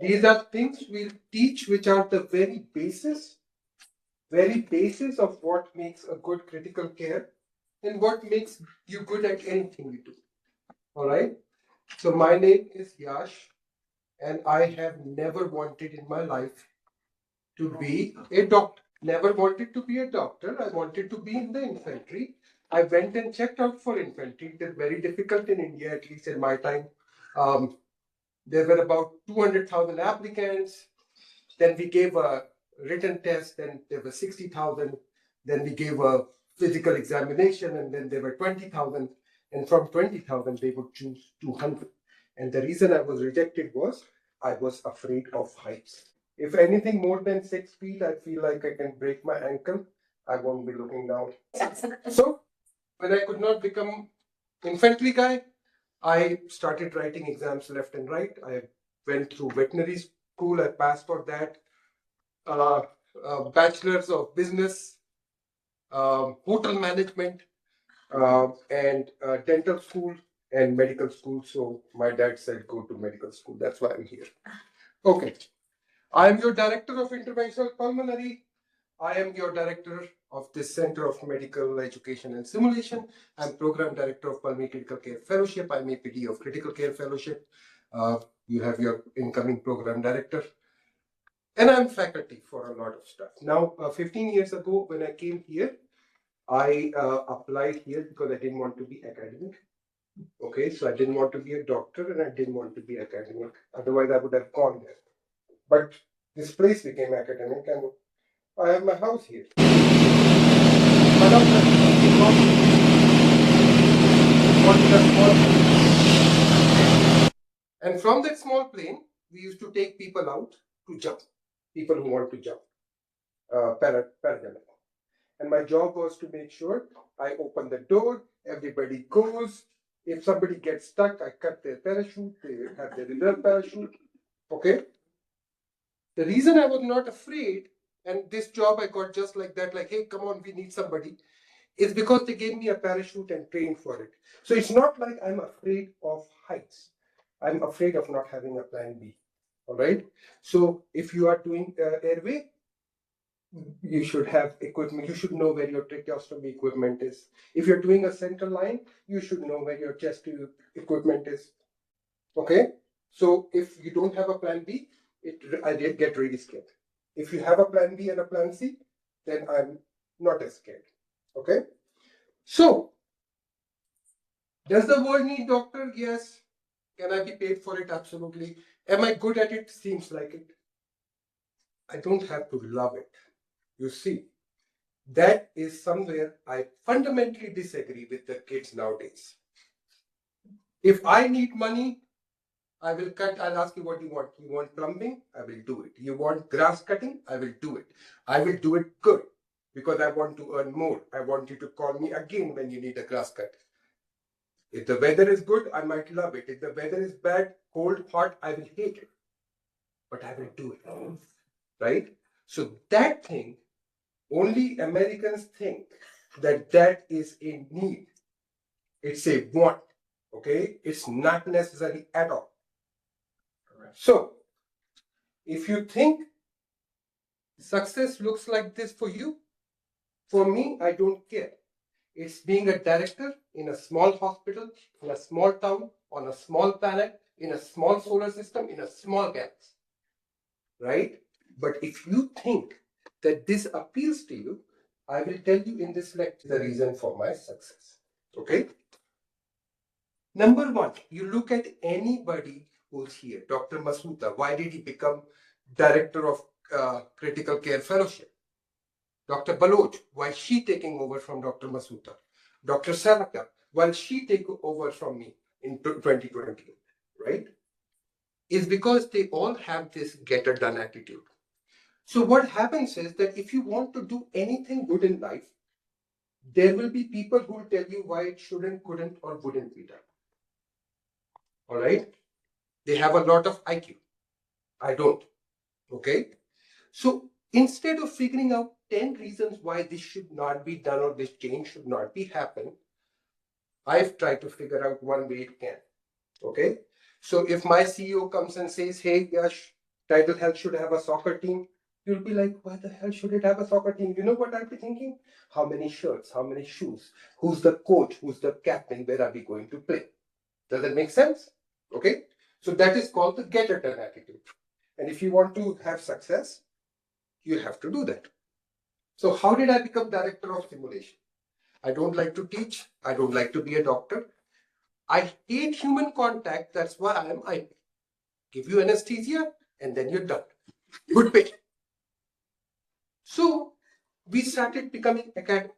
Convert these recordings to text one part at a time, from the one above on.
These are things we'll teach which are the very basis of what makes a good critical care and what makes you good at anything you do. All right. So my name is Yash, and I have never wanted in my life to be a doctor. Never wanted to be a doctor. I wanted to be in the infantry. I went and checked out for infantry. It is very difficult in India, at least in my time. Um, there were about 200,000 applicants. Then we gave a written test. Then there were 60,000. Then we gave a physical examination, and then there were 20,000. And from 20,000, they would choose 200. And the reason I was rejected was I was afraid of heights. If anything more than 6 feet, I feel like I can break my ankle. I won't be looking down. So when I could not become infantry guy, I started writing exams left and right. I went through veterinary school. I passed for that. Bachelor's of business, hotel management, and dental school and medical school. So my dad said, go to medical school. That's why I'm here. Okay. I am your director of interventional pulmonary. I am your director of this Center of Medical Education and Simulation. I'm program director of Pulmonary Critical Care Fellowship. I'm APD of Critical Care Fellowship. You have your incoming program director. And I'm faculty for a lot of stuff. Now, 15 years ago, when I came here, I applied here because I didn't want to be academic. Okay, so I didn't want to be a doctor and I didn't want to be academic. Otherwise, I would have gone there. But this place became academic and I have my house here. And from that small plane, we used to take people out to jump. People who want to jump. Parajumping. And my job was to make sure I open the door, everybody goes. If somebody gets stuck, I cut their parachute, they have their reserve parachute. Okay? The reason I was not afraid, and this job I got just like that, like, hey, come on, we need somebody, is because they gave me a parachute and trained for it. So it's not like I'm afraid of heights. I'm afraid of not having a plan B. All right? So if you are doing airway, you should have equipment. You should know where your tracheostomy equipment is. If you're doing a central line, you should know where your chest equipment is. Okay? So if you don't have a plan B, I get really scared. If you have a plan B and a plan C, then I'm not as scared. Okay? So, does the world need doctor? Yes. Can I be paid for it? Absolutely. Am I good at it? Seems like it. I don't have to love it. You see, that is somewhere I fundamentally disagree with the kids nowadays. If I need money, I will cut. I'll ask you what you want. You want plumbing? I will do it. You want grass cutting? I will do it. I will do it good because I want to earn more. I want you to call me again when you need a grass cut. If the weather is good, I might love it. If the weather is bad, cold, hot, I will hate it. But I will do it. Right? So that thing, only Americans think that is a need. It's a want. Okay? It's not necessary at all. So, if you think success looks like this for you, for me, I don't care. It's being a director in a small hospital, in a small town, on a small planet, in a small solar system, in a small galaxy. Right? But if you think that this appeals to you, I will tell you in this lecture the reason for my success. Okay? Number one, you look at anybody who's here. Dr. Masuta, why did he become director of critical care fellowship? Dr. Baloch, why is she taking over from Dr. Masuta? Dr. Saraka, why she take over from me in 2020, right? Is because they all have this getter done attitude. So what happens is that if you want to do anything good in life, there will be people who will tell you why it shouldn't, couldn't, or wouldn't be done. All right? They have a lot of IQ. I don't. Okay? So instead of figuring out 10 reasons why this should not be done or this change should not be happen, I've tried to figure out one way it can. Okay? So if my CEO comes and says, hey, Yash, Tidal Health should have a soccer team. You'll be like, why the hell should it have a soccer team? You know what I'll be thinking? How many shirts? How many shoes? Who's the coach? Who's the captain? Where are we going to play? Does that make sense? Okay. So that is called the get it done attitude. And if you want to have success, you have to do that. So how did I become director of simulation? I don't like to teach. I don't like to be a doctor. I hate human contact. That's why I am IP. Give you anesthesia and then you're done. Good pay. So we started becoming academic.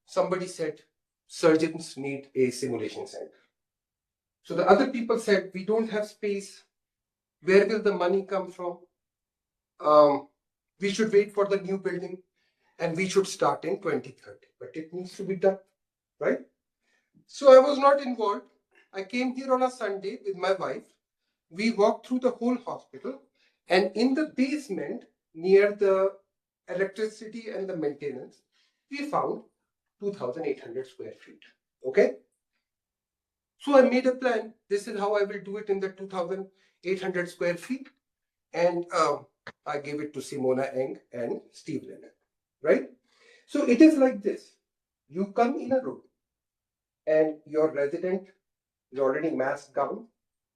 Somebody said surgeons need a simulation center. So the other people said we don't have space. Where will the money come from? We should wait for the new building and we should start in 2030. But it needs to be done, right? So I was not involved. I came here on a Sunday with my wife. We walked through the whole hospital, and in the basement near the electricity and the maintenance, we found 2,800 square feet. Okay. So I made a plan. This is how I will do it in the 2,800 square feet. And I gave it to Simona Eng and Steve Lennon, right? So it is like this. You come in a room and your resident is already masked down,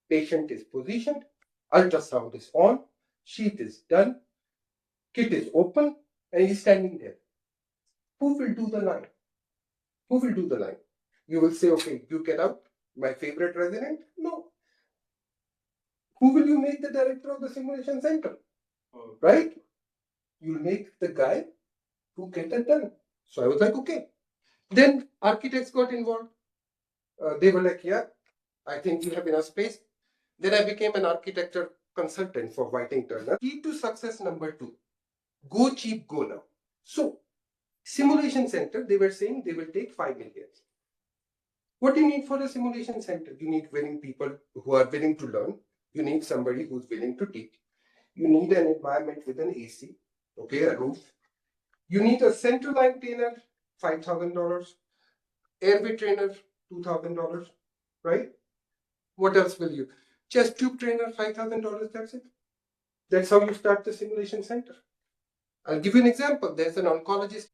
patient is positioned, ultrasound is on, sheet is done, kit is open, and he's standing there. Who will do the line? Who will do the line? You will say, okay, you get out, my favorite resident? No. Who will you make the director of the simulation center? Right? You'll make the guy who get it done. So I was like, okay. Then architects got involved. They were like, yeah, I think you have enough space. Then I became an architecture consultant for Whiting Turner. Key to success number 2, go cheap, go now. So simulation center, they were saying they will take 5 million. What do you need for a simulation center? You need willing people who are willing to learn. You need somebody who's willing to teach. You need an environment with an AC, okay, a roof. You need a central line trainer, $5,000. Airway trainer, $2,000, right? What else will you? Chest tube trainer, $5,000, that's it. That's how you start the simulation center. I'll give you an example. There's an oncologist.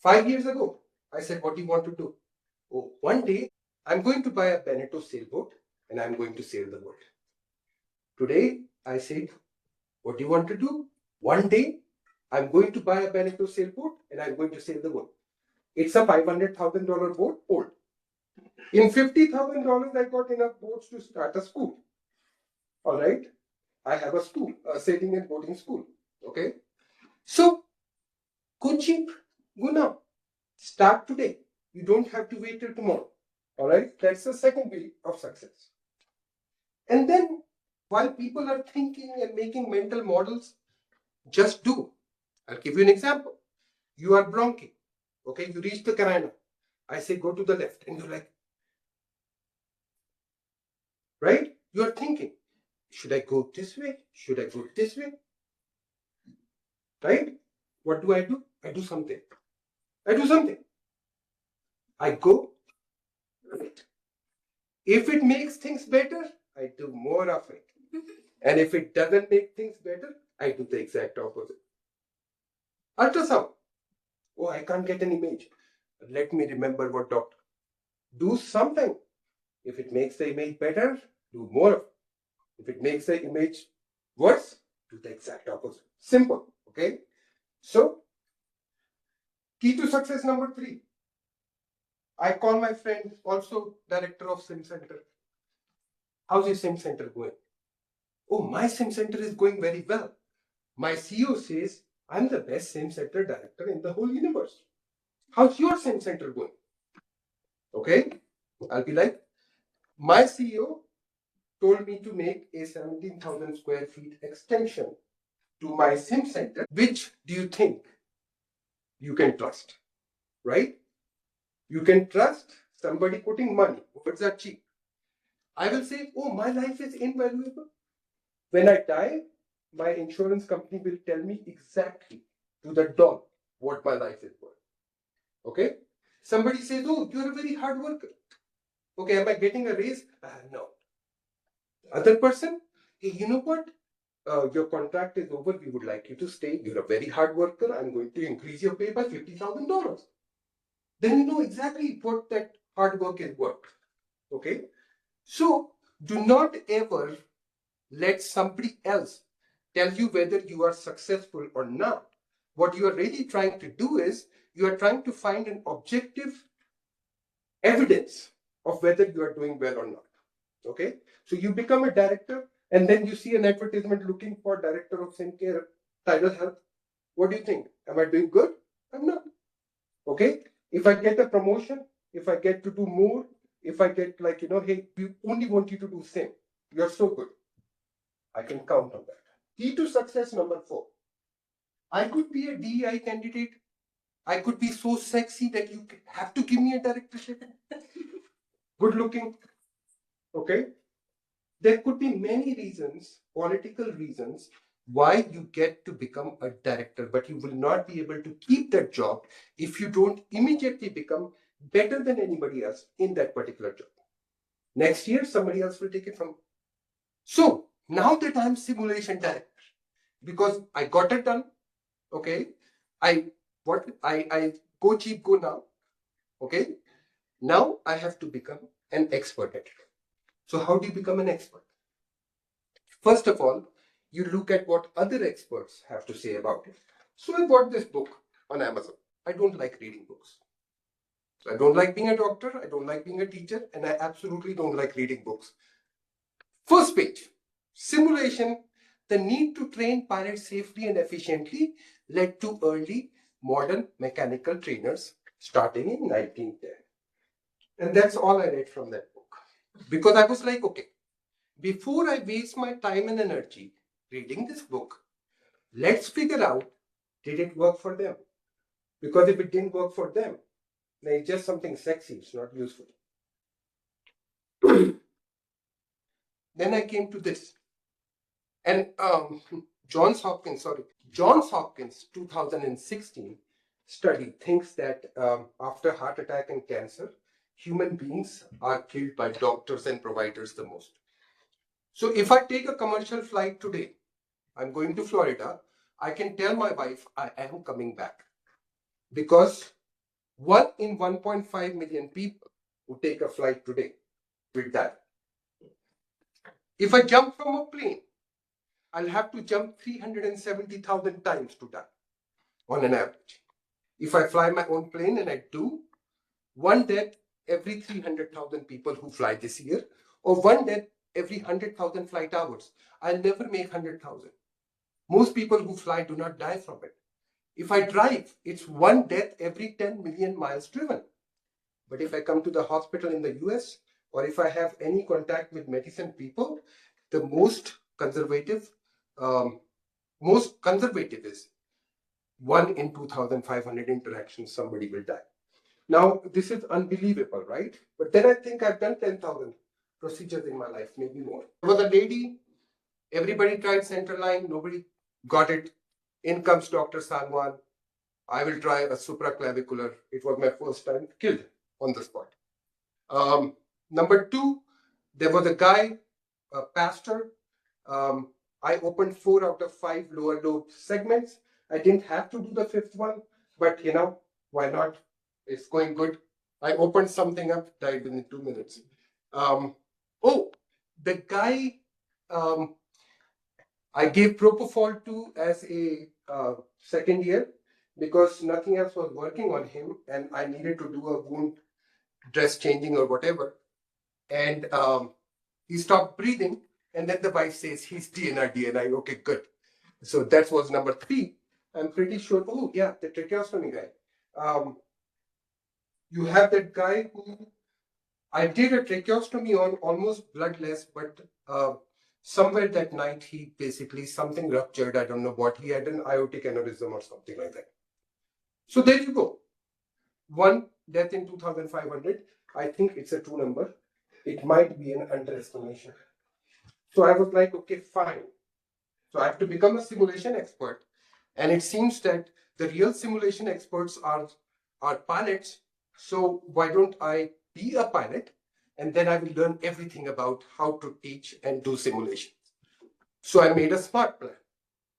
5 years ago, I said, what do you want to do? Oh, one day, I'm going to buy a Beneteau sailboat and I'm going to sail the world. Today, I said, what do you want to do? One day, I'm going to buy a Beneteau sailboat and I'm going to sail the world. It's a $500,000 boat, old. In $50,000, I got enough boats to start a school. All right. I have a school, a sailing and boating school. Okay. So, go cheap, go now. Start today. You don't have to wait till tomorrow. All right. That's the second way of success. And then, while people are thinking and making mental models, just do. I'll give you an example. You are bronching. Okay. You reach the carina. I say, go to the left. And you're like, right? You are thinking, should I go this way? Should I go this way? Right? What do? I do something. I do something. I go. Right? If it makes things better, I do more of it. And if it doesn't make things better, I do the exact opposite. Ultrasound. Oh, I can't get an image. Let me remember what doctor. Do something. If it makes the image better, do more of it. If it makes the image worse, do the exact opposite. Simple. Okay? So, key to success number 3. I call my friend, also director of Sim Center. How's your Sim Center going? Oh, my Sim Center is going very well. My CEO says, I'm the best Sim Center director in the whole universe. How's your Sim Center going? Okay? I'll be like, my CEO told me to make a 17,000 square feet extension to my Sim Center. Which do you think you can trust? Right? You can trust somebody putting money. Words are cheap. I will say, oh, my life is invaluable. When I die, my insurance company will tell me exactly to the dot what my life is worth. Okay? Somebody says, oh, you're a very hard worker. Okay, am I getting a raise? No. The other person, hey, you know what? Your contract is over. We would like you to stay. You're a very hard worker. I'm going to increase your pay by $50,000. Then you know exactly what that hard work is worth. Okay? So do not ever let somebody else tell you whether you are successful or not. What you are really trying to do is you are trying to find an objective evidence of whether you are doing well or not. Okay? So you become a director and then you see an advertisement looking for director of Sincare Tidal Health. What do you think? Am I doing good? I'm not. Okay? If I get a promotion, if I get to do more, if I get like, hey, we only want you to do same. You're so good. I can count on that. Key to success number 4. I could be a DEI candidate. I could be so sexy that you have to give me a directorship. Good looking. Okay? There could be many reasons, political reasons, why you get to become a director, but you will not be able to keep that job if you don't immediately become better than anybody else in that particular job. Next year, somebody else will take it from you. So now that I'm simulation director, because I got it done, okay, I go cheap, go now, okay. Now I have to become an expert at it. So how do you become an expert? First of all, you look at what other experts have to say about it. So I bought this book on Amazon. I don't like reading books. So I don't like being a doctor, I don't like being a teacher, and I absolutely don't like reading books. First page, simulation, the need to train pilots safely and efficiently led to early modern mechanical trainers starting in 1910. And that's all I read from that book. Because I was like, okay, before I waste my time and energy reading this book, let's figure out, did it work for them? Because if it didn't work for them, then it's just something sexy, it's not useful. Then I came to this. And Johns Hopkins 2016 study thinks that after heart attack and cancer, human beings are killed by doctors and providers the most. So if I take a commercial flight today, I'm going to Florida, I can tell my wife I am coming back. Because 1 in 1.5 million people who take a flight today will die. If I jump from a plane, I'll have to jump 370,000 times to die on an average. If I fly my own plane, and I do, one death every 300,000 people who fly this year, or one death every 100,000 flight hours. I'll never make 100,000. Most people who fly do not die from it. If I drive, it's one death every 10 million miles driven. But if I come to the hospital in the US, or if I have any contact with medicine people, the most conservative is 1 in 2,500 interactions, somebody will die. Now, this is unbelievable, right? But then I think I've done 10,000 procedures in my life, maybe more. There was a lady, everybody tried Centerline, nobody got it. In comes Dr. Sangwan. I will try a supraclavicular. It was my first time, killed on the spot. Number 2, there was a guy, a pastor. I opened 4 out of 5 lower lobe segments. I didn't have to do the 5th one, but why not? It's going good. I opened something up, died within 2 minutes. The guy I gave propofol to as a second year because nothing else was working on him, and I needed to do a wound dress changing or whatever. And he stopped breathing, and then the wife says he's DNR. Okay, good. So that was number 3. I'm pretty sure. Oh yeah, the tracheostomy guy. You have that guy who I did a tracheostomy on, almost bloodless, but somewhere that night he basically something ruptured. I don't know what. He had an aortic aneurysm or something like that. So there you go. 1 death in 2,500. I think it's a true number. It might be an underestimation. So I was like, okay, fine. So I have to become a simulation expert. And it seems that the real simulation experts are pilots. So why don't I be a pilot? And then I will learn everything about how to teach and do simulations. So I made a smart plan,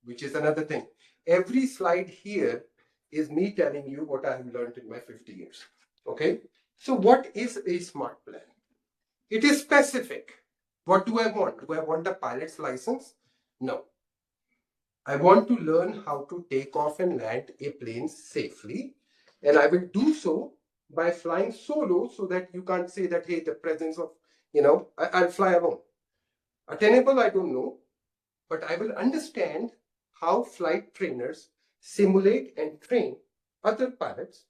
which is another thing. Every slide here is me telling you what I have learned in my 50 years. Okay? So what is a smart plan? It is specific. What do I want? Do I want a pilot's license? No. I want to learn how to take off and land a plane safely. And I will do so by flying solo so that you can't say that, hey, the presence of, I'll fly alone. Attainable, I don't know. But I will understand how flight trainers simulate and train other pilots.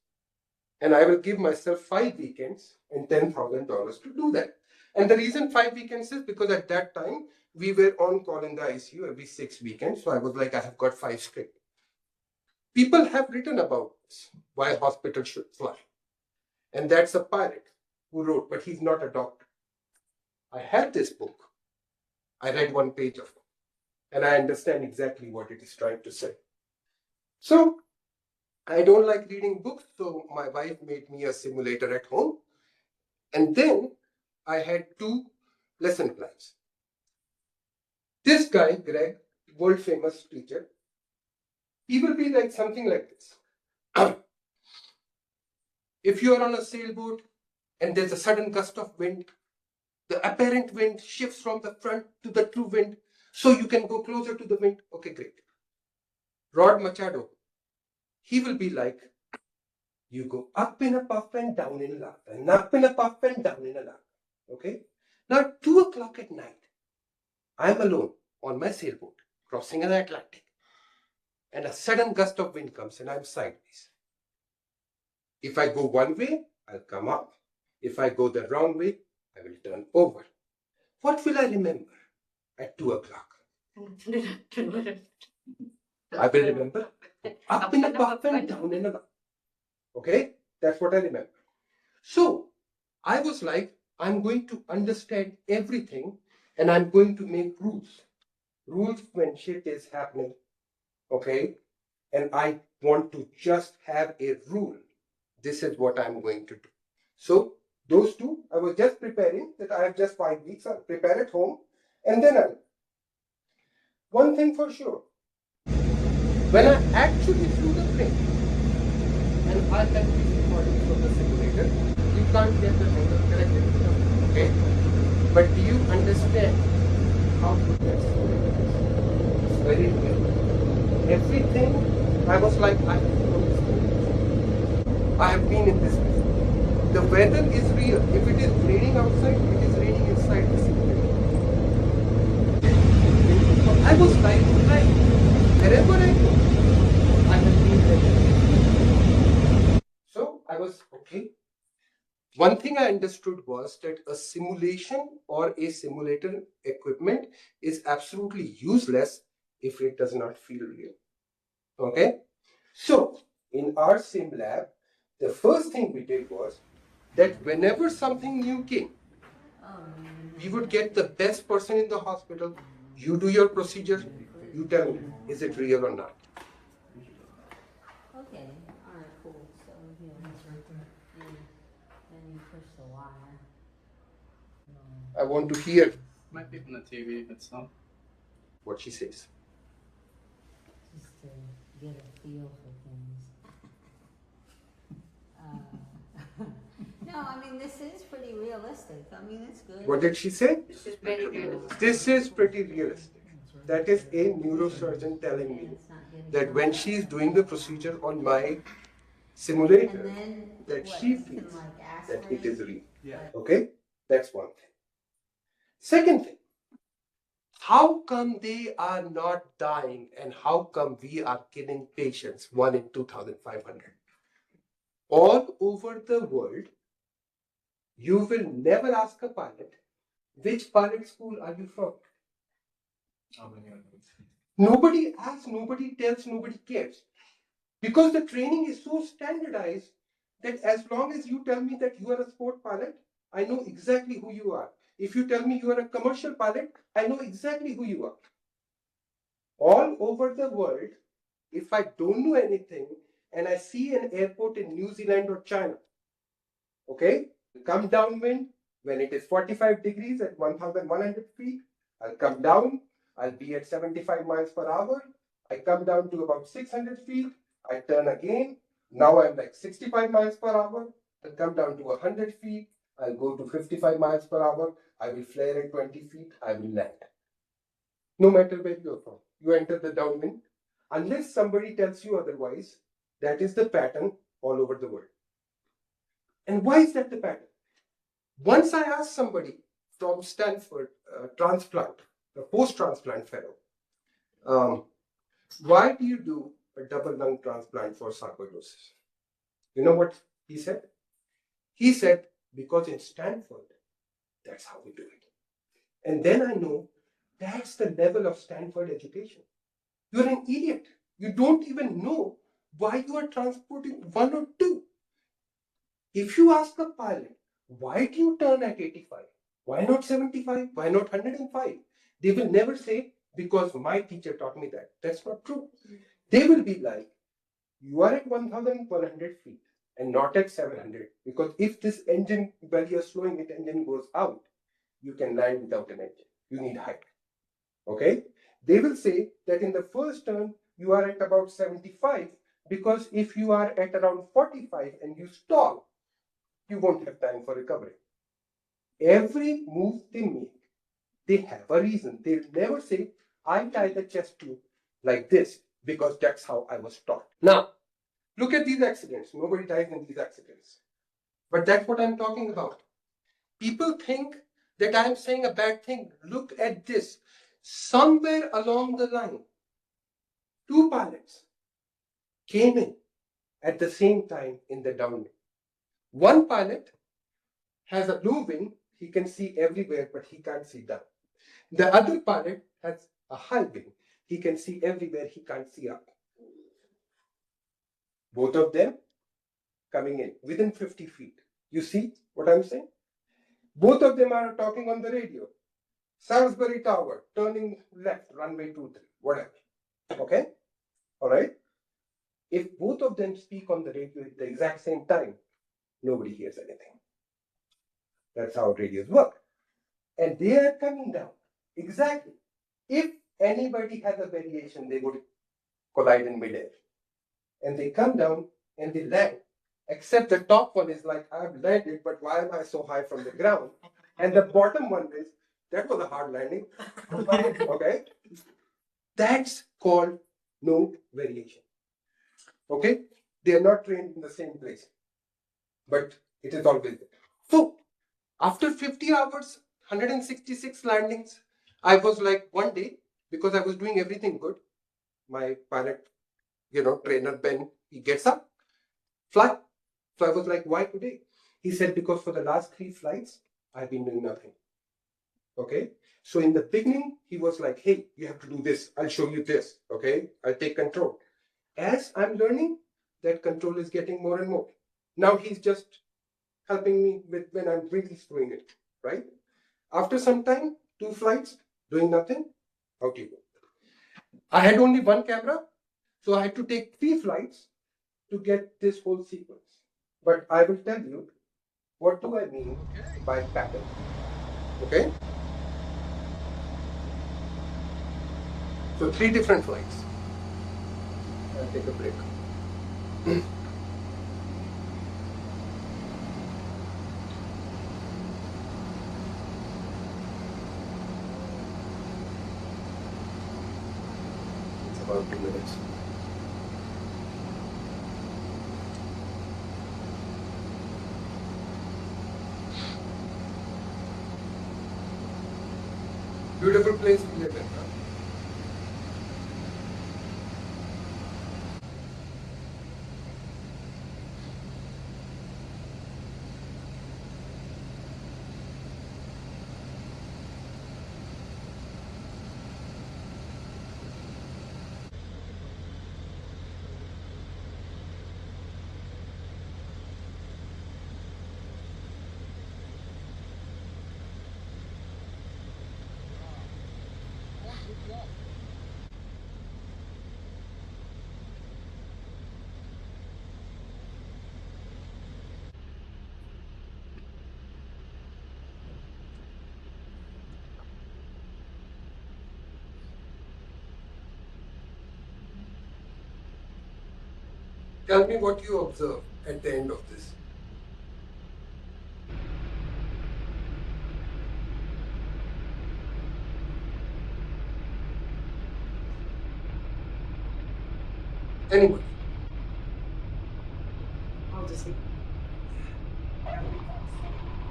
And I will give myself 5 weekends and $10,000 to do that. And the reason 5 weekends is because at that time, we were on call in the ICU every 6 weekends. So I was like, I have got 5 straight. People have written about this, why hospitals should fly. And that's a pilot who wrote, but he's not a doctor. I have this book. I read 1 page of it. And I understand exactly what it is trying to say. So I don't like reading books, so my wife made me a simulator at home. And then I had 2 lesson plans. This guy, Greg, world famous teacher, he will be like something like this. If you are on a sailboat and there's a sudden gust of wind, the apparent wind shifts from the front to the true wind, so you can go closer to the wind. Okay, great. Rod Machado, he will be like, you go up in a puff and down in a laugh, and up in a puff and down in a laugh. Okay? Now, 2 o'clock at night, I'm alone on my sailboat, crossing an Atlantic, and a sudden gust of wind comes and I'm sideways. If I go one way, I'll come up. If I go the wrong way, I will turn over. What will I remember at 2 o'clock? I will remember up in a puff and down in a laugh. Okay? That's what I remember. So, I was like, I'm going to understand everything and I'm going to make rules. Rules when shit is happening. Okay? And I want to just have a rule. This is what I'm going to do. So, those 2, I was just preparing that I have just 5 weeks. I'll prepare at home and then I'll. One thing for sure. When I actually flew the plane, and I can be recording from the simulator, you can't get the angle correctly. Okay? But do you understand how good that simulator is? It's very real. Everything, I was like, I have flown this simulator. I have been in this before. The weather is real. If it is raining outside, it is raining inside the simulator. So I was like, wherever I go, I have been there. So I was okay. One thing I understood was that a simulation or a simulator equipment is absolutely useless if it does not feel real. Okay? So, in our sim lab, the first thing we did was that whenever something new came, we would get the best person in the hospital. You do your procedure, you tell me, is it real or not? Okay, all right, cool. So here, then you push the wire. I want to hear Might be from the TV itself. what she says. Just to get a feel for things. No, I mean, this is pretty realistic. I mean, it's good. What did she say? This is pretty realistic. This is pretty realistic. That is a neurosurgeon telling me that when she's doing the procedure on my simulator, And then that what, she you can, feels like, that it is real. Yeah. Okay? That's one thing. Second thing, how come they are not dying and how come we are killing patients 1 in 2,500? All over the world, you will never ask a pilot, which pilot school are you from? Nobody asks, nobody tells, nobody cares. Because the training is so standardized that as long as you tell me that you are a sport pilot, I know exactly who you are. If you tell me you are a commercial pilot, I know exactly who you are. All over the world, if I don't know anything and I see an airport in New Zealand or China, okay, come downwind when it is 45 degrees at 1,100 feet, I'll come down. I'll be at 75 miles per hour. I come down to about 600 feet. I turn again. Now I'm like 65 miles per hour. I'll come down to 100 feet. I'll go to 55 miles per hour. I will flare at 20 feet. I will land. No matter where you're from, you enter the downwind. Unless somebody tells you otherwise, that is the pattern all over the world. And why is that the pattern? Once I asked somebody from Stanford, transplant, a post-transplant fellow, why do you do a double lung transplant for sarcoidosis? You know what he said? He said, because in Stanford, that's how we do it. And then I know that's the level of Stanford education. You're an idiot. You don't even know why you are transporting one or two. If you ask a pilot, why do you turn at 85? Why not 75? Why not 105? They will never say, because my teacher taught me that. That's not true. They will be like, you are at 1,100 feet and not at 700. Because if this engine, while you're slowing it, engine goes out, you can land without an engine. You need height. Okay? They will say that in the first turn, you are at about 75, because if you are at around 45 and you stall, you won't have time for recovery. Every move they make, they have a reason. They'll never say, I tie the chest tube like this because that's how I was taught. Now, look at these accidents. Nobody dies in these accidents. But that's what I'm talking about. People think that I'm saying a bad thing. Look at this. Somewhere along the line, two pilots came in at the same time in the downwind. One pilot has a low wing, he can see everywhere, but he can't see down. The other pilot has a high wing, he can see everywhere, he can't see up. Both of them coming in within 50 feet. You see what I'm saying? Both of them are talking on the radio. Salisbury Tower, turning left, runway 23, whatever. Okay? All right? If both of them speak on the radio at the exact same time, nobody hears anything. That's how radios work. And they are coming down. Exactly. If anybody has a variation, they would collide in midair. And they come down and they land. Except the top one is like, I've landed, but why am I so high from the ground? And the bottom one is, that was a hard landing. Okay? That's called no variation. Okay? They are not trained in the same place. But it is always there. So, after 50 hours, 166 landings, I was like, one day, because I was doing everything good, my pilot, trainer Ben, he gets up, fly. So I was like, why today? He said, because for the last 3 flights, I've been doing nothing. Okay? So in the beginning, he was like, hey, you have to do this. I'll show you this. Okay? I'll take control. As I'm learning, that control is getting more and more. Now he's just helping me with when I'm really doing it, right? After some time, 2 flights, doing nothing, out you go. I had only 1 camera, so I had to take 3 flights to get this whole sequence. But I will tell you, what do I mean by pattern? Okay? So 3 different flights. I'll take a break. It's about 2 minutes. Beautiful place we live in, huh? Tell me what you observe at the end of this. Anybody? I'll just see.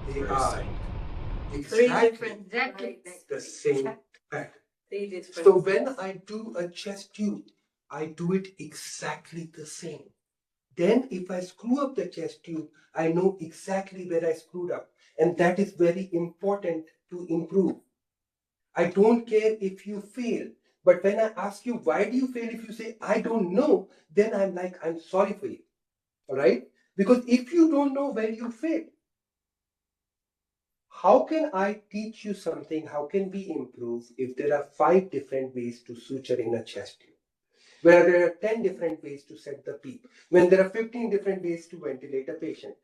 They Very are same. Three exactly different Exactly. the same pattern. Three different. So when I do a chest tube, I do it exactly the same. Then if I screw up the chest tube, I know exactly where I screwed up. And that is very important to improve. I don't care if you fail. But when I ask you, why do you fail? If you say, I don't know, then I'm like, I'm sorry for you. All right? Because if you don't know where you fail, how can I teach you something? How can we improve if there are 5 different ways to suture in a chest tube? Where there are 10 different ways to set the PEEP, when there are 15 different ways to ventilate a patient.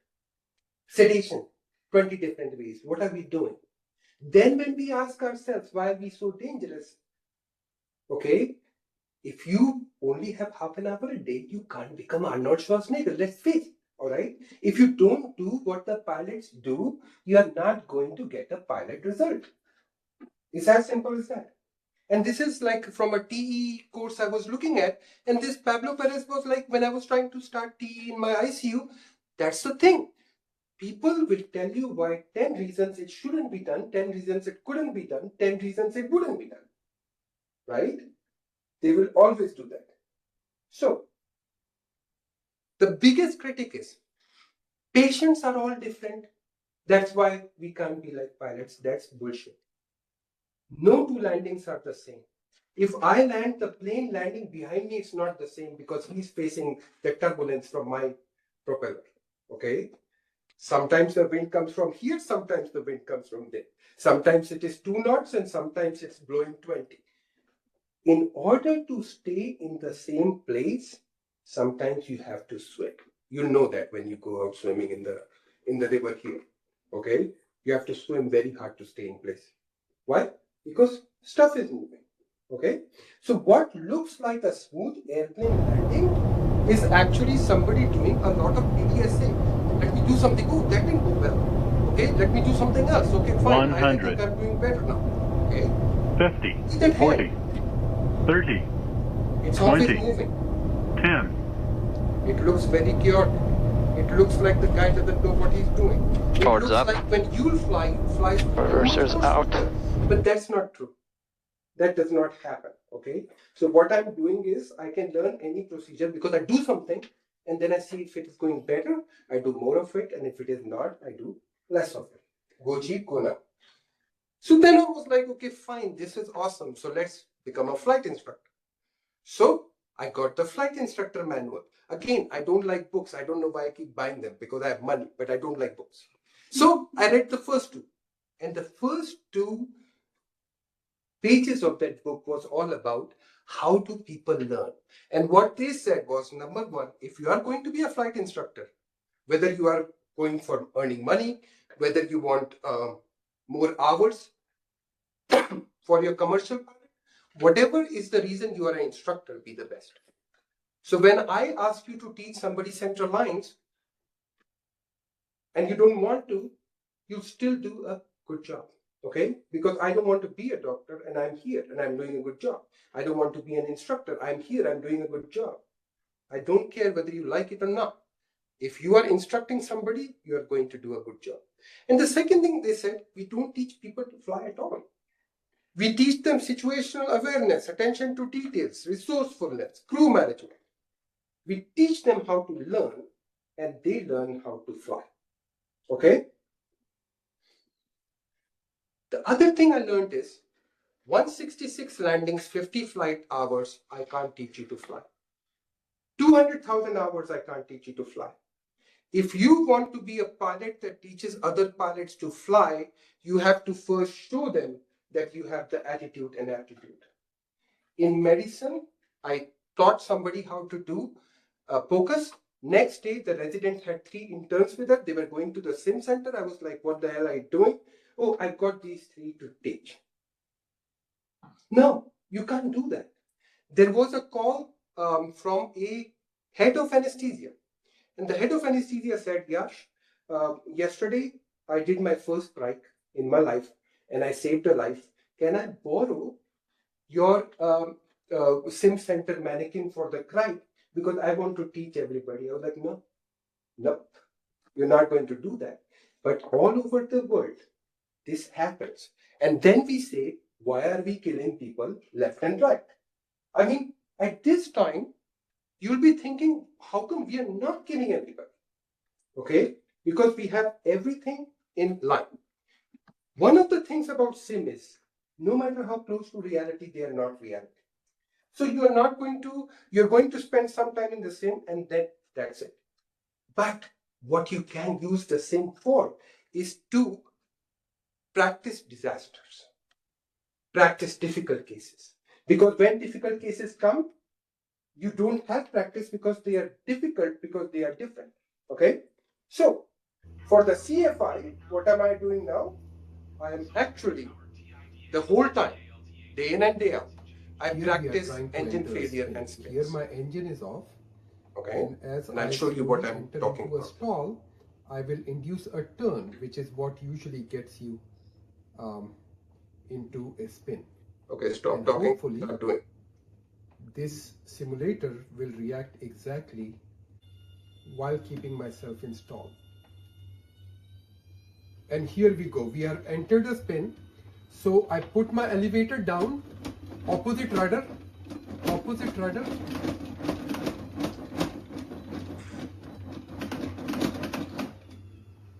Sedation, 20 different ways. What are we doing? Then when we ask ourselves, why are we so dangerous? Okay, if you only have half an hour a day, you can't become Arnold Schwarzenegger, let's face it. All right, if you don't do what the pilots do, you are not going to get a pilot result. It's as simple as that. And this is like from a TE course I was looking at. And this Pablo Perez was like, when I was trying to start TE in my ICU, that's the thing. People will tell you why 10 reasons it shouldn't be done, 10 reasons it couldn't be done, 10 reasons it wouldn't be done. Right? They will always do that. So, the biggest critic is patients are all different. That's why we can't be like pilots. That's bullshit. No two landings are the same. If I land, the plane landing behind me is not the same because he's facing the turbulence from my propeller. Okay? Sometimes the wind comes from here, sometimes the wind comes from there. Sometimes it is 2 knots and sometimes it's blowing 20. In order to stay in the same place, sometimes you have to swim. You know that when you go out swimming in the river here. Okay? You have to swim very hard to stay in place. Why? Because stuff is moving. Okay? So what looks like a smooth airplane landing is actually somebody doing a lot of PDSA. Let me do something. Oh, that didn't go well. Okay, let me do something else. Okay, fine. I think 100. I'm doing better now. Okay. 50, See that 40, hand? 30, It's always 20. moving. 10. It looks very chaotic. It looks like the guy doesn't know what he's doing. It Towards looks up. like when you fly Reversers out. But that's not true. That does not happen. Okay. So what I'm doing is I can learn any procedure because I do something and then I see if it is going better, I do more of it, and if it is not, I do less of it. Go cheap, go now. So then I was like, okay, fine, this is awesome. So let's become a flight instructor. So I got the flight instructor manual. Again, I don't like books. I don't know why I keep buying them because I have money, but I don't like books. So I read the first 2. And the first 2 pages of that book was all about how do people learn. And what they said was, number 1, if you are going to be a flight instructor, whether you are going for earning money, whether you want more hours for your commercial pilot, whatever is the reason you are an instructor, be the best. So when I ask you to teach somebody central lines and you don't want to, you still do a good job. Okay? Because I don't want to be a doctor and I'm here and I'm doing a good job. I don't want to be an instructor. I'm here, I'm doing a good job. I don't care whether you like it or not. If you are instructing somebody, you are going to do a good job. And the second thing they said, we don't teach people to fly at all. We teach them situational awareness, attention to details, resourcefulness, crew management. We teach them how to learn and they learn how to fly. Okay? The other thing I learned is 166 landings, 50 flight hours, I can't teach you to fly. 200,000 hours, I can't teach you to fly. If you want to be a pilot that teaches other pilots to fly, you have to first show them that you have the attitude and aptitude. In medicine, I taught somebody how to do POCUS. Next day, the resident had 3 interns with her. They were going to the sim center. I was like, what the hell are you doing? Oh, I got these 3 to teach. No, you can't do that. There was a call from a head of anesthesia. And the head of anesthesia said, Yash, yesterday I did my first strike in my life and I saved a life. Can I borrow your sim center mannequin for the cry? Because I want to teach everybody. I was like, no, you're not going to do that. But all over the world, this happens. And then we say, why are we killing people left and right? I mean, at this time, you'll be thinking, how come we are not killing anybody? Okay? Because we have everything in line. One of the things about sim is, no matter how close to reality, they are not reality. So you're going to spend some time in the sim and then that's it. But what you can use the sim for is to practice disasters, practice difficult cases. Because when difficult cases come, you don't have practice because they are difficult, because they are different. Okay? So, for the CFI, what am I doing now? I am actually, the whole time, day in and day out, I practice engine failure and spins. Here my engine is off. Okay? And I'll show you what I'm talking into a about. stall, I will induce a turn, which is what usually gets you into a spin. Okay, stop And talking. hopefully, Start doing. this simulator will react exactly while keeping myself installed. And here we go. We have entered a spin. So I put my elevator down, opposite rudder.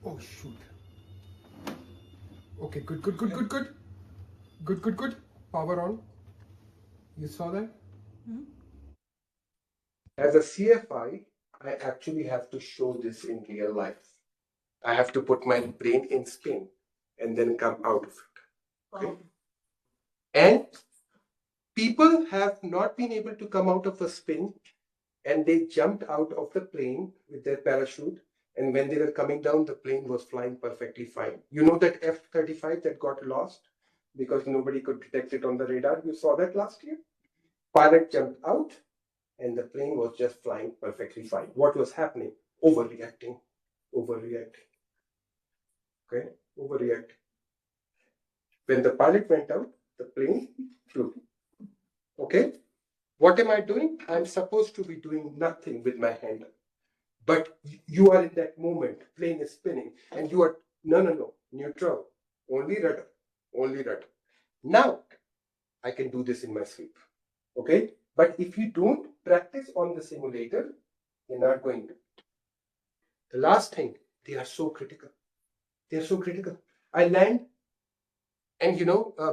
Oh shoot. Okay, good. Good. Power on. You saw that? As a CFI, I actually have to show this in real life. I have to put my brain in spin and then come out of it. Okay? And people have not been able to come out of a spin and they jumped out of the plane with their parachute. And when they were coming down, the plane was flying perfectly fine. You know that F-35 that got lost because nobody could detect it on the radar? You saw that last year? Pilot jumped out and the plane was just flying perfectly fine. What was happening? Overreacting. Okay? Overreacting. When the pilot went out, the plane flew. Okay? What am I doing? I'm supposed to be doing nothing with my hand. But you are in that moment, plane is spinning, and you are, no, neutral, only rudder. Now, I can do this in my sleep. Okay? But if you don't practice on the simulator, you're not going to. The last thing, they are so critical. I land, and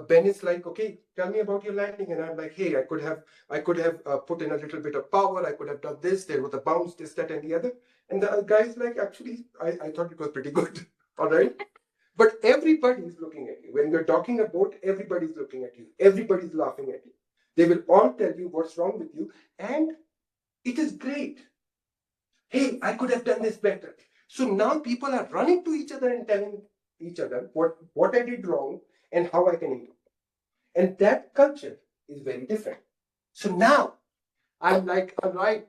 Ben is like, okay, tell me about your landing. And I'm like, hey, I could have put in a little bit of power. I could have done this. There was a bounce, this, that, and the other. And the guy's like, actually, I thought it was pretty good. All right. But everybody is looking at you. When you're talking about, everybody's looking at you. Everybody's laughing at you. They will all tell you what's wrong with you. And it is great. Hey, I could have done this better. So now people are running to each other and telling each other what I did wrong and how I can improve. And that culture is very different. So now I'm like, all right,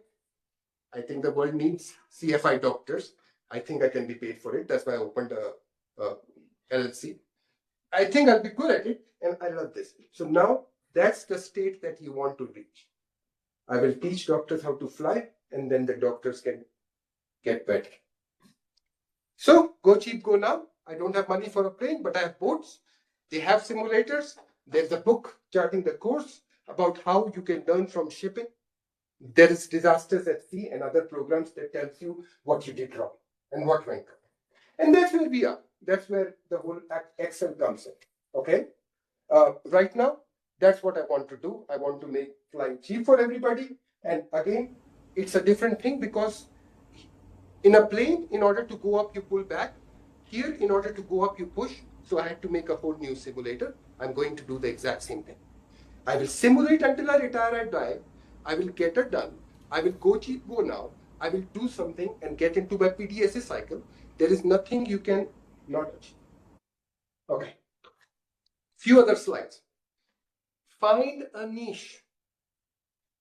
I think the world needs CFI doctors. I think I can be paid for it. That's why I opened a LLC. I think I'll be good at it and I love this. So now that's the state that you want to reach. I will teach doctors how to fly and then the doctors can get better. So go cheap, go now. I don't have money for a plane, but I have boats. They have simulators. There's a book charting the course about how you can learn from shipping. There is Disasters at Sea and other programs that tells you what you did wrong and what went wrong. And that's where we are. That's where the whole Excel comes in. Okay. Right now, that's what I want to do. I want to make flying cheap for everybody. And again, it's a different thing because in a plane, in order to go up, you pull back. Here, in order to go up, you push. So I had to make a whole new simulator. I'm going to do the exact same thing. I will simulate until I retire and die. I will get it done. I will go cheap, go now. I will do something and get into my PDSA cycle. There is nothing you can not achieve. Okay. Few other slides. Find a niche.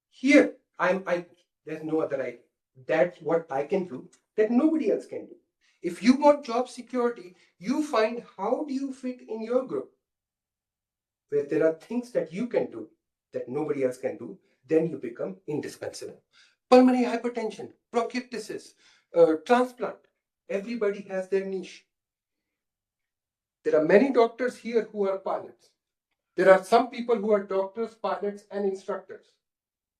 Here, there's no other idea. That's what I can do that nobody else can do. If you want job security, you find how do you fit in your group where there are things that you can do that nobody else can do, then you become indispensable. Pulmonary hypertension, bronchiectasis, transplant, everybody has their niche. There are many doctors here who are pilots. There are some people who are doctors, pilots, and instructors.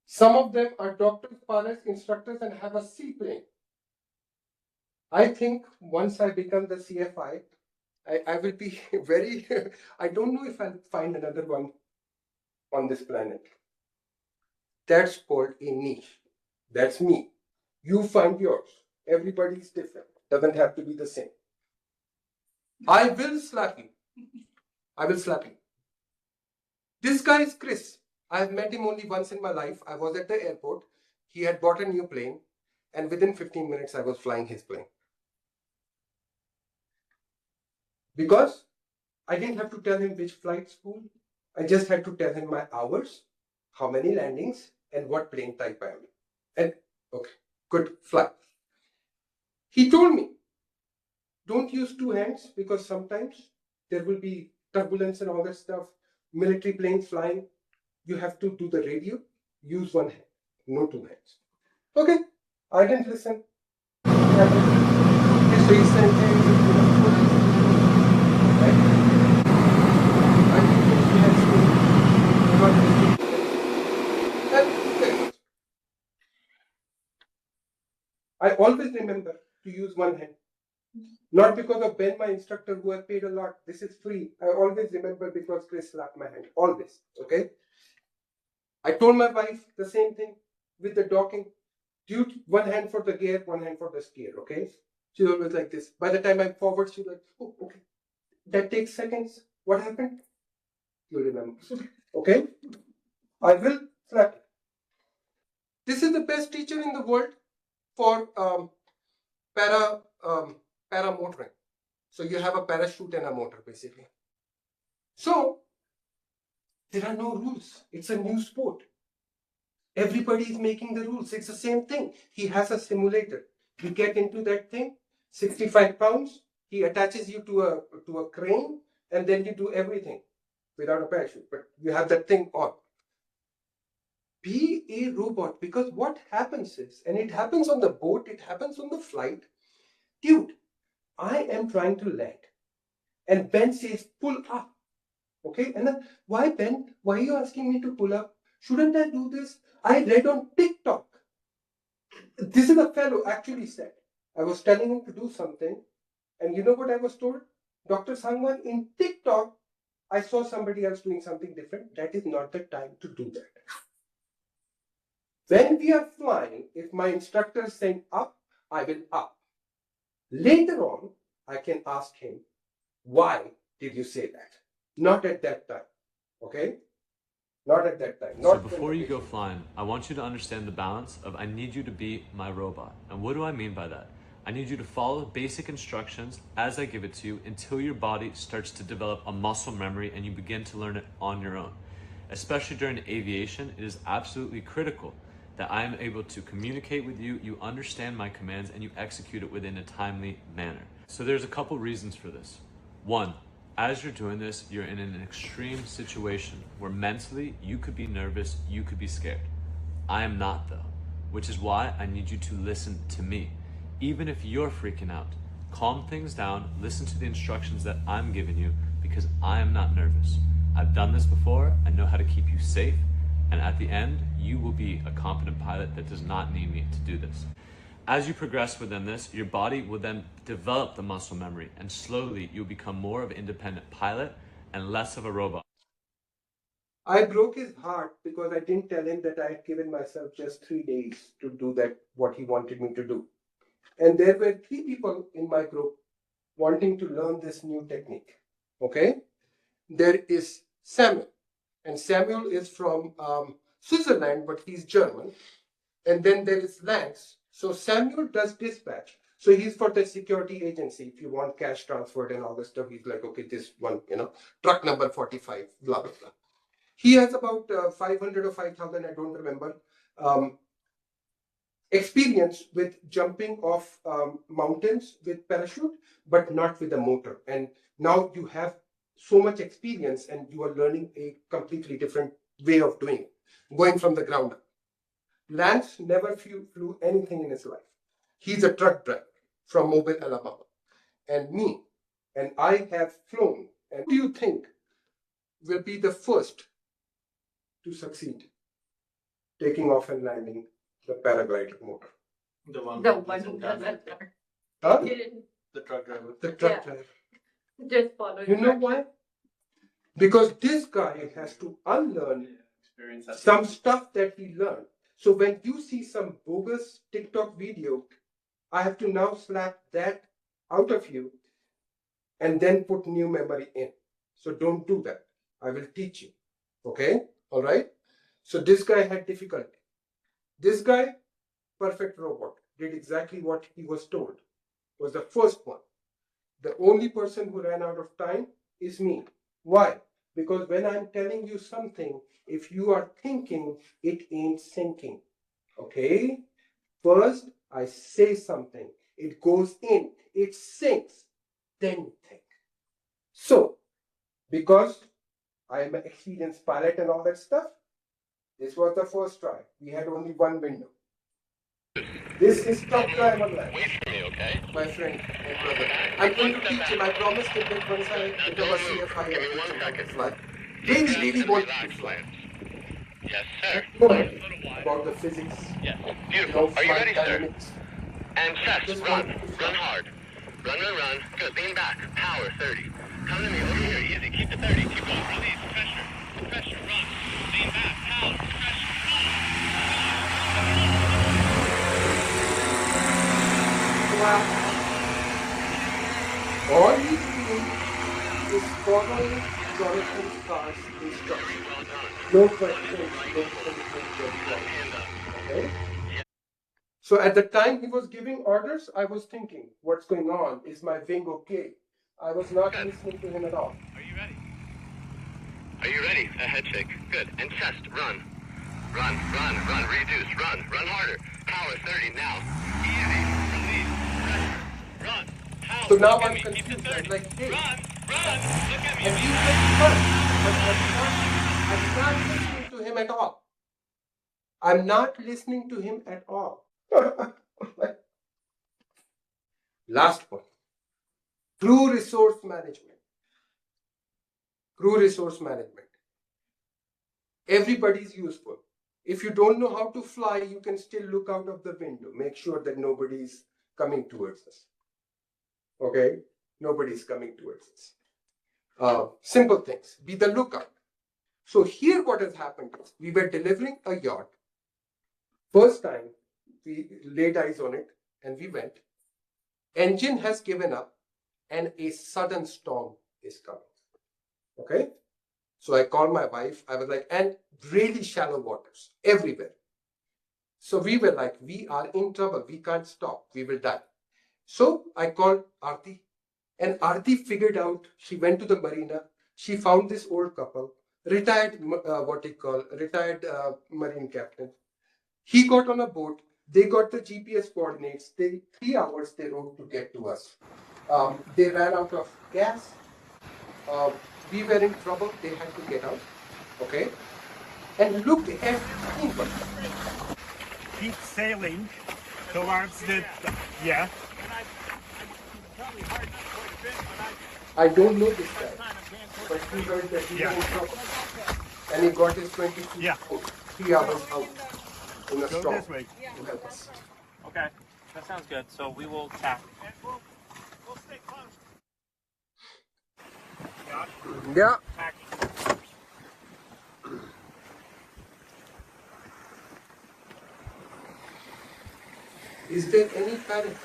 Some of them are doctors, pilots, instructors, and have a seaplane. I think once I become the CFI, I will be very, I don't know if I'll find another one on this planet. That's called a niche. That's me. You find yours. Everybody's different. Doesn't have to be the same. I will slap you. I will slap you. This guy is Chris. I have met him only once in my life. I was at the airport. He had bought a new plane, and within 15 minutes, I was flying his plane. Because I didn't have to tell him which flight school. I just had to tell him my hours, how many landings, and what plane type I am. And okay, good, fly. He told me, don't use two hands because sometimes there will be turbulence and all that stuff. Military planes flying, you have to do the radio, use one hand, no two hands. Okay, I didn't listen. I always remember to use one hand. Not because of Ben, my instructor, who I paid a lot. This is free. I always remember because Chris slapped my hand. Always. Okay? I told my wife the same thing with the docking. Dude, one hand for the gear, one hand for the steer. Okay? She's always like this. By the time I'm forward, she's like, oh, okay. That takes seconds. What happened? You remember. Okay? I will slap it. This is the best teacher in the world for paramotoring. So you have a parachute and a motor basically. So there are no rules. It's a new sport. Everybody is making the rules. It's the same thing. He has a simulator. You get into that thing, 65 pounds. He attaches you to a crane, and then you do everything without a parachute. But you have that thing on. Be a robot, because what happens is, and it happens on the boat, it happens on the flight. Dude, I am trying to land. And Ben says, pull up. Okay? And then, why, Ben? Why are you asking me to pull up? Shouldn't I do this? I read on TikTok. This is a fellow actually said. I was telling him to do something. And you know what I was told? Dr. Sangwan, in TikTok, I saw somebody else doing something different. That is not the time to do that. When we are flying, if my instructor is saying up, I will up. Later on, I can ask him, why did you say that? Not at that time, okay? Not at that time. So before you go flying, I want you to understand the balance of I need you to be my robot. And what do I mean by that? I need you to follow basic instructions as I give it to you until your body starts to develop a muscle memory and you begin to learn it on your own. Especially during aviation, it is absolutely critical that I am able to communicate with you, you understand my commands, and you execute it within a timely manner. So there's a couple reasons for this. One, as you're doing this, you're in an extreme situation where mentally you could be nervous, you could be scared. I am not though, which is why I need you to listen to me. Even if you're freaking out, calm things down, listen to the instructions that I'm giving you because I am not nervous. I've done this before, I know how to keep you safe, and at the end, you will be a competent pilot that does not need me to do this. As you progress within this, your body will then develop the muscle memory, and slowly you'll become more of an independent pilot and less of a robot. I broke his heart because I didn't tell him that I had given myself just 3 days to do that, what he wanted me to do. And there were 3 people in my group wanting to learn this new technique, okay? There is Samuel. And Samuel is from Switzerland, but he's German. And then there is Lance. So Samuel does dispatch. So he's for the security agency. If you want cash transferred and all this stuff, he's like, okay, this one, truck number 45, blah, blah, blah. He has about 500 or 5,000, I don't remember, experience with jumping off mountains with parachute, but not with a motor. And now you have so much experience and you are learning a completely different way of doing it, going from the ground up. Lance never flew anything in his life. He's a truck driver from Mobile, Alabama. And me, and I have flown. And who do you think will be the first to succeed taking off and landing the paraglider motor? The one. The one who does that. Huh? The truck driver. The truck Yeah. driver. Just follow. You know why? Because this guy has to unlearn Experience that. some stuff that he learned. So when you see some bogus TikTok video, I have to now slap that out of you and then put new memory in. So don't do that. I will teach you. Okay? All right? So this guy had difficulty. This guy, perfect robot, did exactly what he was told. Was the first one. The only person who ran out of time is me. Why? Because when I'm telling you something, if you are thinking, it ain't sinking. Okay? First, I say something. It goes in. It sinks. Then you think. So, because I am an experienced pilot and all that stuff, this was the first try. We had only one window. This is top try number one. Wait for me, okay? My friend and brother. I'm going to teach him. I promised him that once I become a CFI, I'll teach him how to fly. They really want to fly. Yes, sir. About the physics, Yes. you Beautiful. know, Are you flight ready, sir? dynamics. And set. Just Run. one. Run hard. Run, run, run. Good. Lean back. Power 30. Come to me. Over here. Easy. Keep the 30. Keep going. Release. Pressure. Pressure. Run. Lean back. Power. Pressure. All he's doing is following Jonathan Carr's instructions. No questions, no questions. Okay? So at the time he was giving orders, I was thinking, what's going on? Is my wing okay? I was not listening to him at all. Are you ready? Are you ready? A head shake. Good. And chest. Run. Run, run, run. Reduce. Run. Run harder. Power 30 now. Easy. Release. Pressure. Run. Power. So now Look at I'm me. Keep the confused. 30. I'm like, hey. Run. Run. Look at me. And he's like, "Huh." But I'm not listening to him at all. I'm not listening to him at all. Last one. Crew resource management. Crew resource management. Everybody's useful. If you don't know how to fly, you can still look out of the window. Make sure that nobody's coming towards us. Okay? Nobody's coming towards us. Simple things. Be the lookout. So here what has happened is, we were delivering a yacht. First time, we laid eyes on it and we went. Engine has given up and a sudden storm is coming. Okay? So I called my wife. I was like, and really shallow waters everywhere. So we were like, we are in trouble. We can't stop. We will die. So I called Aarti. And Aarti figured out, she went to the marina. She found this old couple, retired marine captain. He got on a boat. They got the GPS coordinates. 3 hours they rode to get to us. They ran out of gas. We were in trouble. They had to get out. Okay. And look at everything. Keep sailing towards the, yeah. I don't know this guy, but he heard that he was in trouble. And he got his 23 Yeah. 3 hours out in a Go storm this way. to help us. Okay, that sounds good. So we will tack. We'll stay close. Yeah. Tacking. Is there any panic?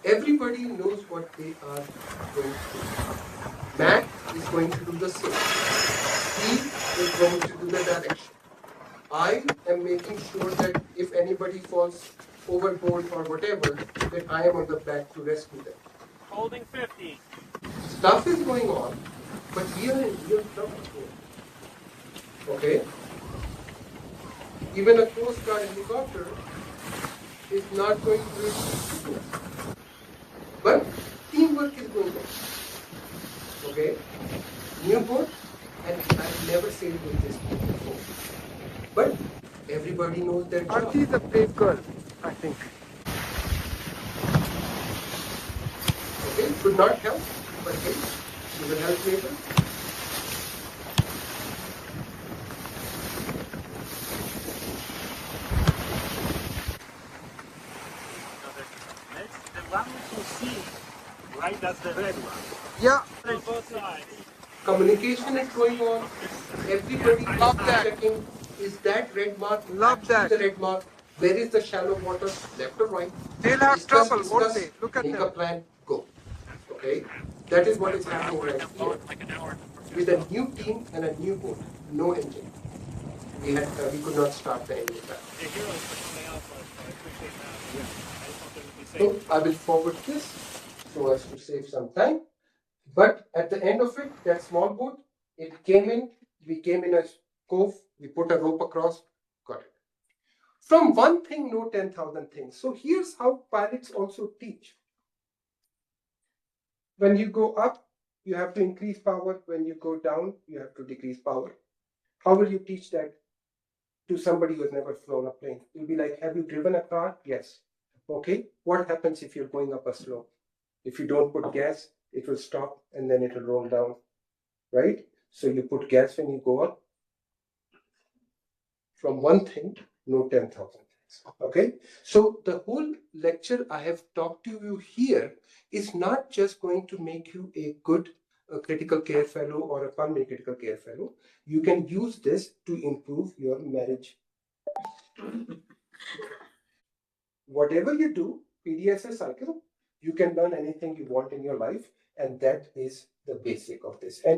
Everybody knows what they are going to do. Matt is going to do the same. He is going to do the direction. I am making sure that if anybody falls overboard or whatever, that I am on the back to rescue them. Holding 50. Stuff is going on, but we are in real trouble here. Okay? Even a Coast Guard helicopter is not going to reach, but teamwork is going on. Okay, new boat, and I've never sailed with this boat before, but everybody knows their job. Aarti is a brave girl, I think. Okay, could not help, but hey, she will help later. Next, the one which you see, right, that's the red one. Yeah. On both sides. Communication is going on. Everybody Love is that. checking, is that red mark Love actually that. the red mark? Where is the shallow water, left or right? They'll have Discuss, trouble, won't discuss, they? Look at make them. a plan, go. Okay, that is what is happening right here. With a new team and a new boat, no engine. We could not start the engine back. The heroes for something else, so I appreciate that. I just want them to be safe. So I will forward this so as to save some time. But at the end of it, that small boat, it came in, we came in a cove, we put a rope across, got it. From one thing, no 10,000 things. So here's how pilots also teach. When you go up, you have to increase power. When you go down, you have to decrease power. How will you teach that to somebody who has never flown a plane? You'll be like, have you driven a car? Yes. Okay, what happens if you're going up a slope? If you don't put gas, it will stop and then it will roll down, right? So you put gas when you go up. From one thing, no 10,000 things, okay? So the whole lecture I have talked to you here is not just going to make you a good critical care fellow or a primary critical care fellow. You can use this to improve your marriage. Whatever you do, PDSA cycle, you can learn anything you want in your life, and that is the basic of this. And